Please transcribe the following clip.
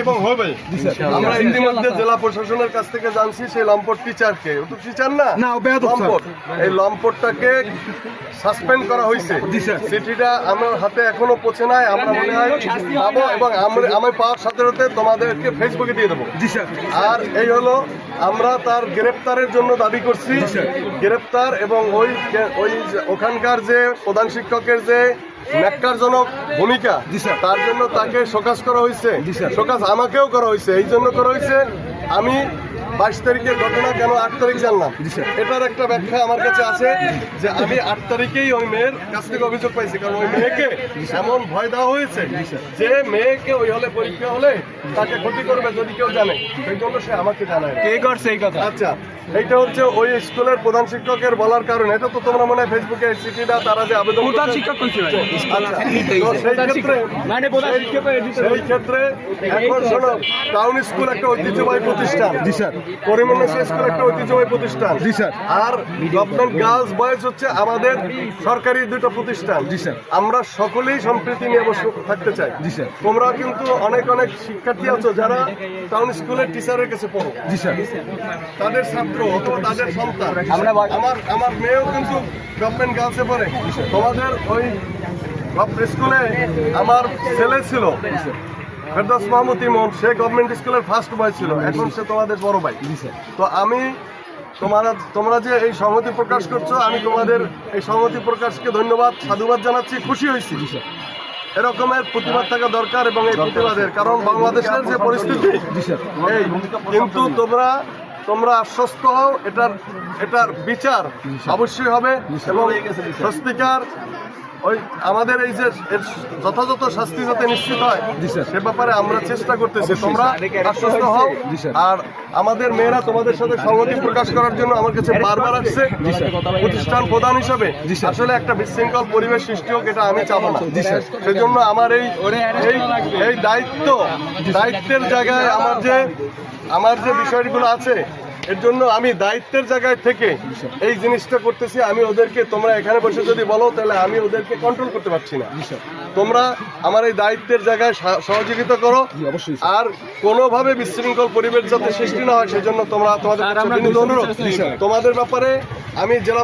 এবং হবে আমরা ইতিমধ্যে জেলা প্রশাসনের কাছ থেকে জানছি সেই লম্পট টিচারকে, ও তো টিচার না, লম্পট, এই লম্পটটাকে সাসপেন্ড করা হয়েছে। চিঠিটা আমার হাতে এখনো পৌঁছে নাই, আমরা মনে হয় পাবো এবং আমি পাওয়ার সাথে সাথে তোমাদেরকে ফেসবুকে দিয়ে দেবো। আর এই হলো আমরা তার গ্রেপ্তারের জন্য দাবি করছি, গ্রেপ্তার এবং ওখানকার যে প্রধান শিক্ষকের যে ন্যাক্কারজনক ভূমিকা, তার জন্য তাকে শোকাজ করা হয়েছে। শোকাজ আমাকেও করা হয়েছে, এই জন্য করা হয়েছে আমি 22 তারিখের ঘটনা কেন 8 তারিখ জানলাম, এটার একটা ব্যাখ্যা আমার কাছে আছে যে আমি 8 তারিখেই ওই মেয়ের কাছ থেকে অভিযোগ পাইছি। কারণ ওই মেয়েকে এমন ভয় দেওয়া হয়েছে যে মেয়েকে ওই হলে পরীক্ষা হলে তাকে ক্ষতি করবে যদি কেউ জানে, সেই জন্য সে আমাকে জানায়। কে করছে এই কথা? আচ্ছা, এইটা হচ্ছে ওই স্কুলের প্রধান শিক্ষকের বলার কারণে। এটা তো তোমরা মনে হয় ফেসবুকে চিঠিটা তারা যে আবেদন প্রধান শিক্ষক সেই ক্ষেত্রে এখন শোনো, টাউন স্কুল একটা ঐতিহ্যবাহী প্রতিষ্ঠান, পরিমণ্ডল স্কুল একটা ঐতিহ্যবাহী প্রতিষ্ঠান, আর গভর্নমেন্ট গার্লস বয়েজ হচ্ছে আমাদের সরকারি দুটো প্রতিষ্ঠান। আমরা সকলেই সম্প্রীতি নিয়ে থাকতে চাই। তোমরা কিন্তু অনেক অনেক শিক্ষার্থী আছো যারা টাউন স্কুলের টিচারের কাছে পড়ো, তাদের ছাত্র অথবা তাদের সন্তান। আমার মেয়েও কিন্তু গভর্নমেন্ট গার্লসে পড়ে। তোমাদের ওই স্কুলে আমার ছেলে ছিল ফেরদৌস মাহমুদ ইমন, সে গভর্নমেন্ট স্কুলের ফার্স্ট বয় ছিল, এখন সে তোমাদের বড় ভাই। তো আমি তোমরা যে এই সংহতি প্রকাশ করছো, আমি তোমাদের এই সংহতি প্রকাশকে ধন্যবাদ সাধুবাদ জানাচ্ছি, খুশি হয়েছি। এরকমের প্রতিবাদ থাকা দরকার এবং এই প্রতিবাদের কারণ বাংলাদেশের যে পরিস্থিতি এই, কিন্তু তোমরা আশ্বস্ত হও, এটার বিচার অবশ্যই হবে এবং সত্যিকার ওই আমাদের এই যে যথাযথ শাস্তি যাতে নিশ্চিত হয় সে ব্যাপারে আমরা চেষ্টা করতেছি। তোমরা আশ্বস্ত হও। আর আমাদের মেয়েরা তোমাদের সাথে সংহতি প্রকাশ করার জন্য আমার কাছে বারবার আসছে। প্রতিষ্ঠান প্রধান হিসাবে আসলে একটা বিশৃঙ্খল পরিবেশ সৃষ্টি হোক, এটা আমি চাবো না। সেই জন্য আমার এই দায়িত্বের জায়গায় আমার যে বিষয়গুলো আছে, এর জন্য আমি দায়িত্বের জায়গায় থেকে এই জিনিসটা করতেছি। আমি ওদেরকে, তোমরা এখানে বসে যদি বলো তাহলে আমি ওদেরকে কন্ট্রোল করতে পারছি না। তোমরা আমার এই দায়িত্বের জায়গায় সহযোগিতা করো, আর কোনোভাবে বিশৃঙ্খল পরিবেশ যাতে সৃষ্টি না হয় সেজন্য তোমাদের অনুরোধ। তোমাদের ব্যাপারে আমি জেলা